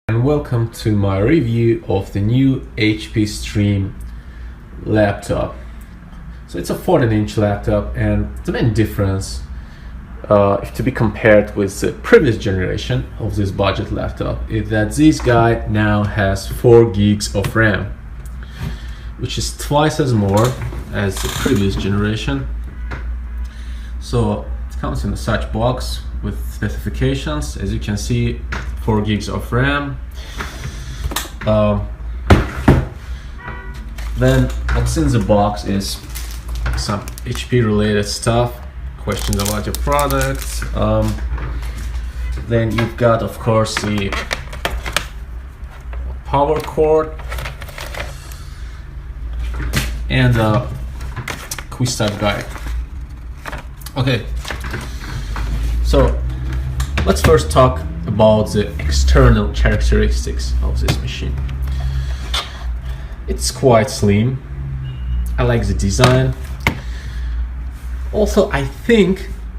And welcome to my review of the new HP Stream laptop. So it's a 14-inch laptop, and the main difference, if to be compared with the previous generation of this budget laptop, is that this guy now has 4 gigs of RAM, which is twice as more as the previous generation. So it comes in such box with specifications. As you can see, 4 gigs of RAM. Then what's in the box is some HP related stuff, questions about your product. Then you've got, of course, the power cord and a quick start guide. Okay, so let's first talk about the external characteristics of this machine. It's quite slim. I like the design. Also, I'm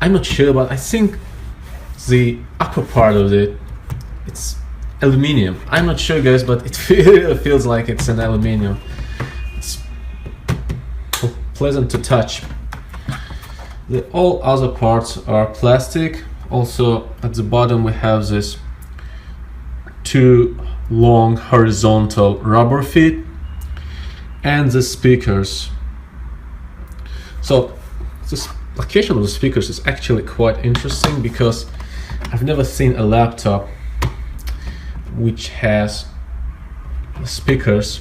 not sure, but I think the upper part of it's aluminium. I'm not sure, guys, but it feels like it's an aluminium. It's pleasant to touch. All other parts are plastic. Also, at the bottom we have this 2 long horizontal rubber feet and the speakers. So this location of the speakers is actually quite interesting, because I've never seen a laptop which has speakers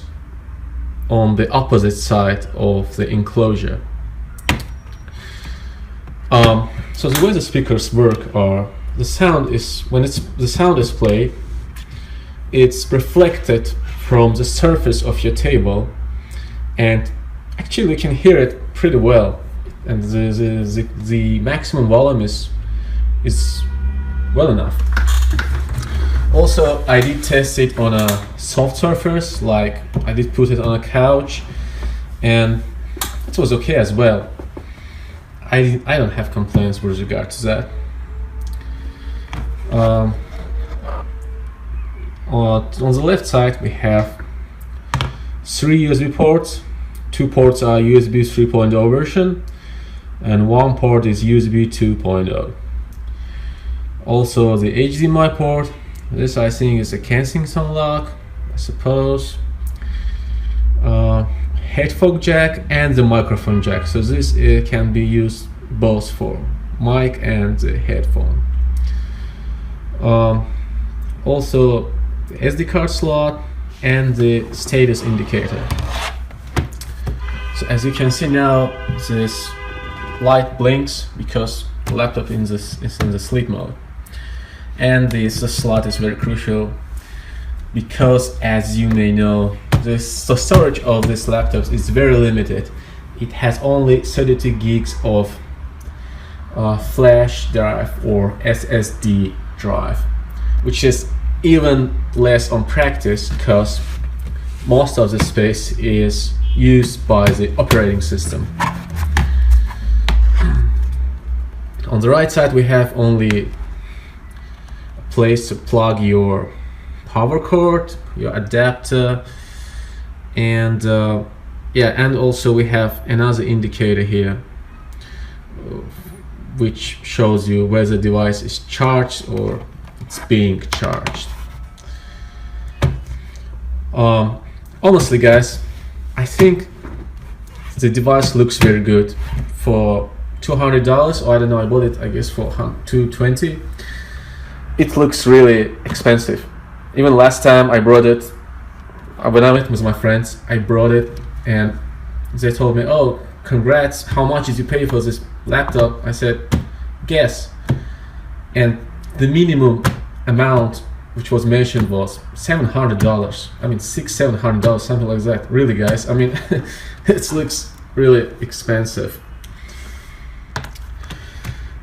on the opposite side of the enclosure. So the way the speakers work are, the sound is, when the sound is played, it's reflected from the surface of your table, and actually you can hear it pretty well, and the maximum volume is well enough. Also, I did test it on a soft surface, like I did put it on a couch, and it was okay as well. I don't have complaints with regard to that. On the left side we have 3 USB ports. 2 ports are USB 3.0 version, and 1 port is USB 2.0. Also the HDMI port. This I think is a Kensington lock, I suppose. Headphone jack and the microphone jack. So this can be used both for mic and the headphone. Also the SD card slot and the status indicator. So as you can see now, this light blinks because the laptop is in the sleep mode. And the slot is very crucial, because as you may know, the storage of this laptop is very limited. It has only 32 gigs of flash drive or SSD drive, which is even less on practice, because most of the space is used by the operating system. On the right side we have only a place to plug your power cord, your adapter, and and also we have another indicator here which shows you whether the device is charged or it's being charged. Honestly, guys, I think the device looks very good for $200, or I don't know, I bought it I guess for $220. It looks really expensive. Even last time I brought it, when I went with my friends, I brought it and they told me, "Oh, congrats, how much did you pay for this laptop?" I said, "Guess." And the minimum amount which was mentioned was $700. I mean, $600-700, something like that. Really, guys, I mean, it looks really expensive.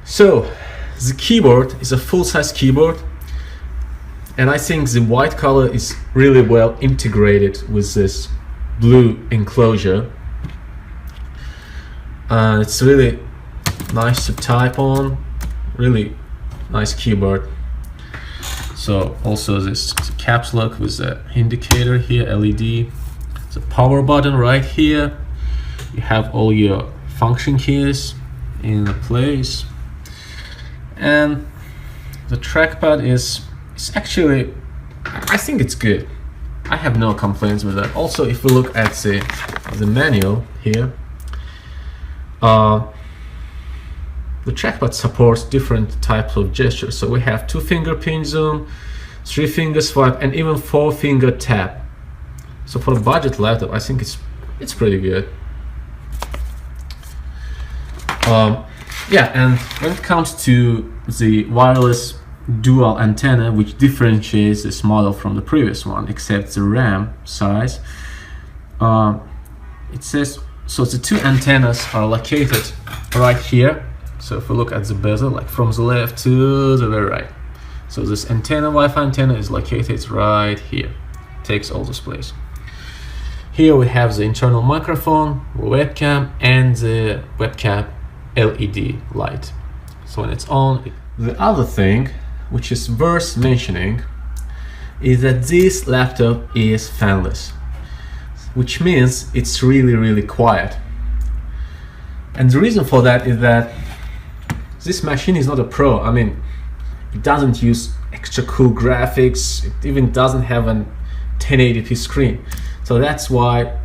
So the keyboard is a full-size keyboard, and I think the white color is really well integrated with this blue enclosure. It's really nice to type on, really nice keyboard. So also this caps lock with the indicator here, LED. The power button right here. You have all your function keys in place, and the trackpad is actually, I think it's good. I have no complaints with that. Also, if we look at the manual here, the trackpad supports different types of gestures. So we have 2-finger pin zoom, 3-finger swipe, and even 4-finger tap. So for a budget laptop, I think it's pretty good. Yeah, and when it comes to the wireless dual antenna, which differentiates this model from the previous one, except the RAM size, it says, so the two antennas are located right here. So if we look at the bezel, like from the left to the very right, so this antenna, Wi-Fi antenna, is located right here, takes all this place. Here we have the internal microphone, webcam, and the webcam LED light. So when it's on, the other thing which is worth mentioning is that this laptop is fanless, which means it's really quiet. And the reason for that is that this machine is not a pro. I mean, it doesn't use extra cool graphics, it even doesn't have an 1080p screen. So that's why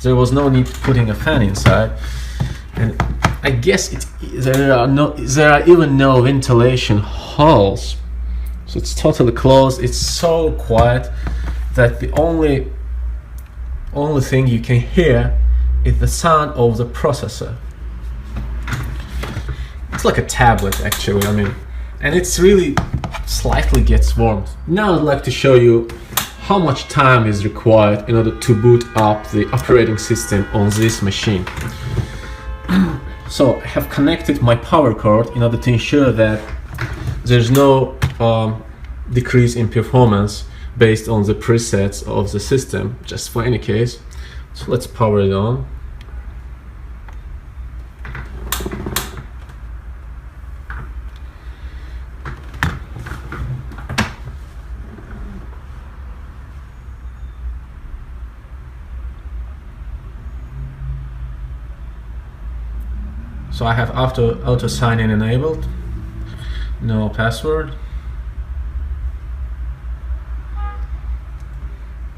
there was no need putting a fan inside. And I guess there are even no ventilation holes. So it's totally closed. It's so quiet that the only thing you can hear is the sound of the processor. It's like a tablet actually, I mean, and it's really slightly gets warm. Now I'd like to show you how much time is required in order to boot up the operating system on this machine. So I have connected my power cord in order to ensure that there's no decrease in performance based on the presets of the system, just for any case. So let's power it on. So I have auto sign-in enabled, no password.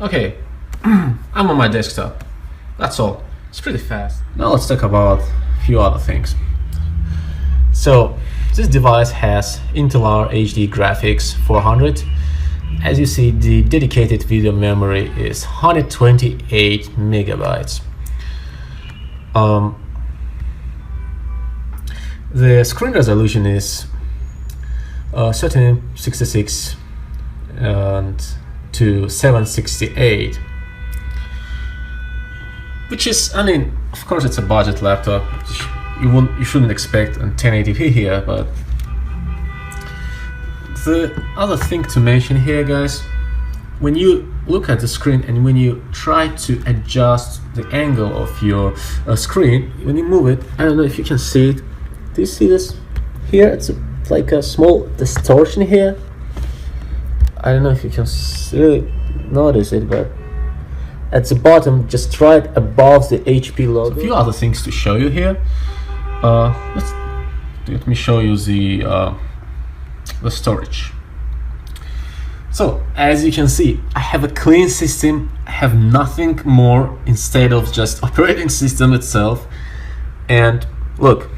Okay, I'm on my desktop. That's all. It's pretty fast. Now let's talk about a few other things. So this device has Intel HD graphics 400. As you see, the dedicated video memory is 128 megabytes. The screen resolution is 1366 and to 768, which is, I mean, of course it's a budget laptop. You shouldn't expect a 1080p here, but the other thing to mention here, guys, when you look at the screen and when you try to adjust the angle of your screen, when you move it, I don't know if you can see it. Do you see this here? It's like a small distortion here. I don't know if you can really notice it, but at the bottom, just right above the HP logo. So a few other things to show you here. Let me show you the storage. So as you can see, I have a clean system. I have nothing more instead of just operating system itself. And look,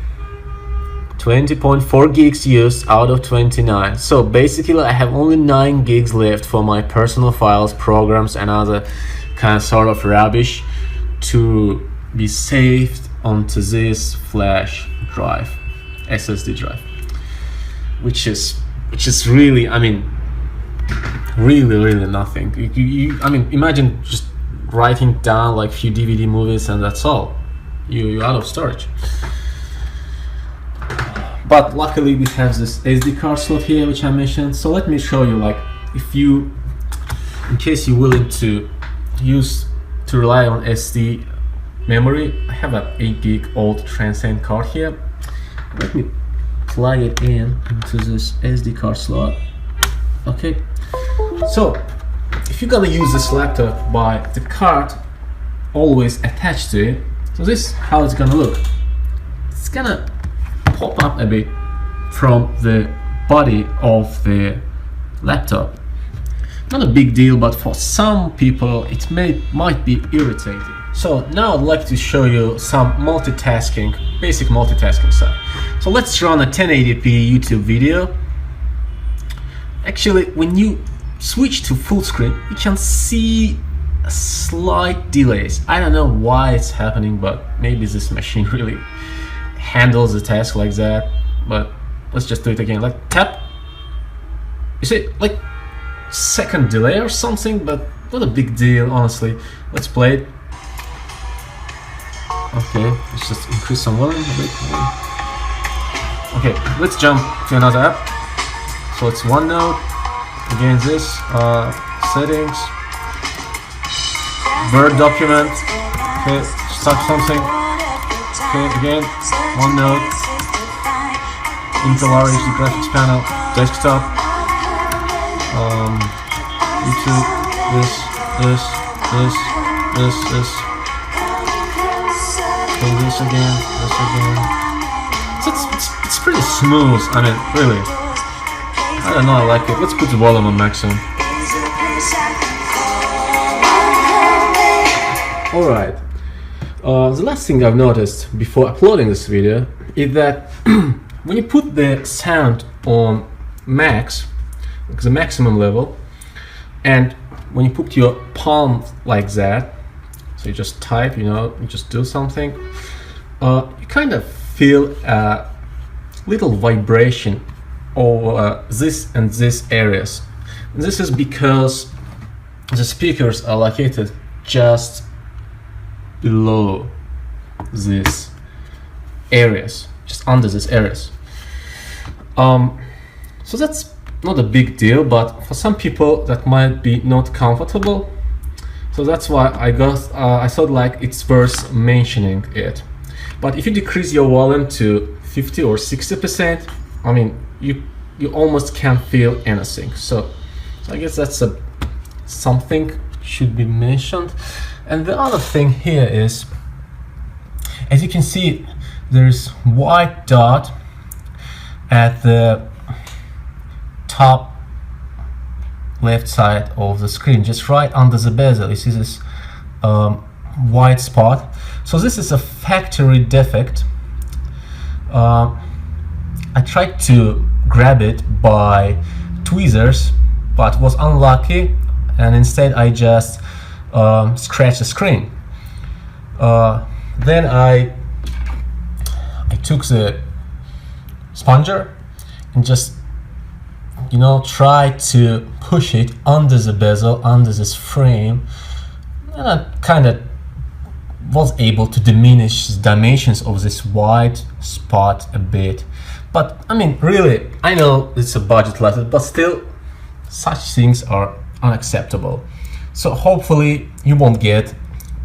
20.4 gigs used out of 29. So basically I have only 9 gigs left for my personal files, programs, and other kind of sort of rubbish to be saved onto this flash drive, SSD drive, which is really, I mean, really nothing. I mean, imagine just writing down like few DVD movies and that's all. You're out of storage. But luckily we have this SD card slot here, which I mentioned. So let me show you, like, in case you're willing to rely on SD memory, I have an 8 gig old Transcend card here. Let me plug it into this SD card slot. Okay, so if you're gonna use this laptop by the card always attached to it, so this is how it's gonna look. It's gonna pop up a bit from the body of the laptop. Not a big deal, but for some people it might be irritating. So now I'd like to show you some multitasking, basic multitasking stuff. So let's run a 1080p YouTube video. Actually, when you switch to full screen, you can see slight delays. I don't know why it's happening, but maybe this machine really handles the task like that. But let's just do it again. Like tap. You see, like second delay or something, but not a big deal, honestly. Let's play it. Okay, let's just increase some volume a bit. Okay, let's jump to another app. So it's OneNote. Again, this settings, Word document. Okay, start something. Okay, again, OneNote, Intel HD graphics panel, desktop, YouTube, this. Okay, this again. So it's pretty smooth. I mean, really. I don't know, I like it. Let's put the volume on maximum. Alright. The last thing I've noticed before uploading this video is that when you put the sound on max, like the maximum level, and when you put your palm like that, so you just type, you just do something, you kind of feel a little vibration over this and this areas. And this is because the speakers are located just below these areas, just under these areas. So that's not a big deal, but for some people that might be not comfortable. So that's why I thought like it's worth mentioning it. But if you decrease your volume to 50 or 60%, I mean, you almost can't feel anything. So I guess that's something should be mentioned. And the other thing here is, as you can see, there's white dot at the top left side of the screen, just right under the bezel. You see this white spot. So this is a factory defect. I tried to grab it by tweezers, but was unlucky, and instead I just scratched the screen. Then I took the sponger and just try to push it under the bezel, under this frame, and I kind of was able to diminish the dimensions of this white spot a bit. But I mean, really, I know it's a budget laptop, but still such things are unacceptable. So hopefully you won't get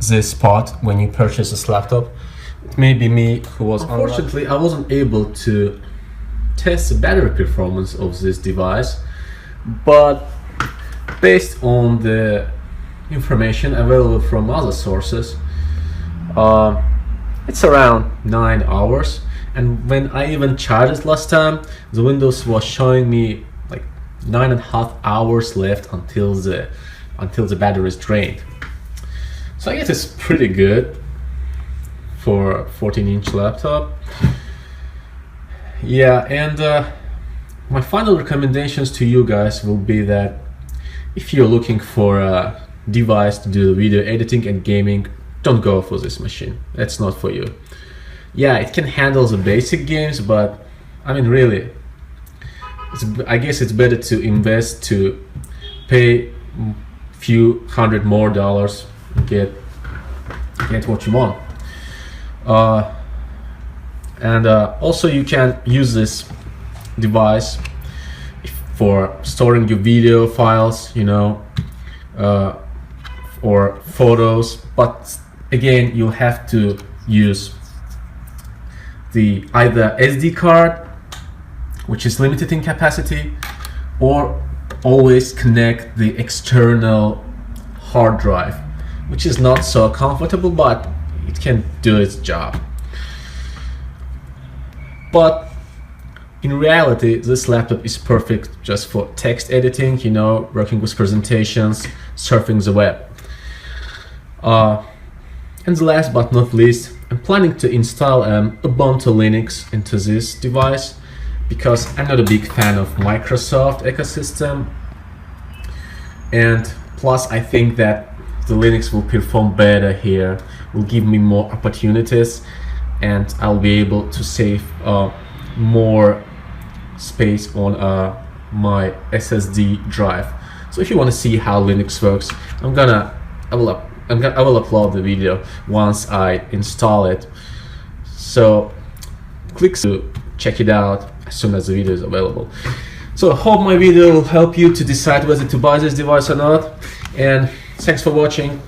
this spot when you purchase this laptop. It may be me who was unfortunately I wasn't able to test the battery performance of this device, but based on the information available from other sources, it's around 9 hours. And when I even charged it last time, the Windows was showing me like 9.5 hours left until the battery is drained. So I guess it's pretty good for a 14-inch laptop. Yeah, and my final recommendations to you guys will be that if you're looking for a device to do video editing and gaming, don't go for this machine. That's not for you. Yeah, it can handle the basic games, but I mean, really, I guess it's better to invest, to pay a few $100 more and get what you want. And also you can use this device for storing your video files, or photos, but again, you'll have to use the either SD card, which is limited in capacity, or always connect the external hard drive, which is not so comfortable, but it can do its job. But in reality, this laptop is perfect just for text editing, you know, working with presentations, surfing the web. And last but not least, I'm planning to install Ubuntu Linux into this device because I'm not a big fan of Microsoft ecosystem, and plus I think that the Linux will perform better here, will give me more opportunities, and I'll be able to save more space on my SSD drive. So if you want to see how Linux works, I will upload the video once I install it. So click to check it out as soon as the video is available. So I hope my video will help you to decide whether to buy this device or not, and thanks for watching.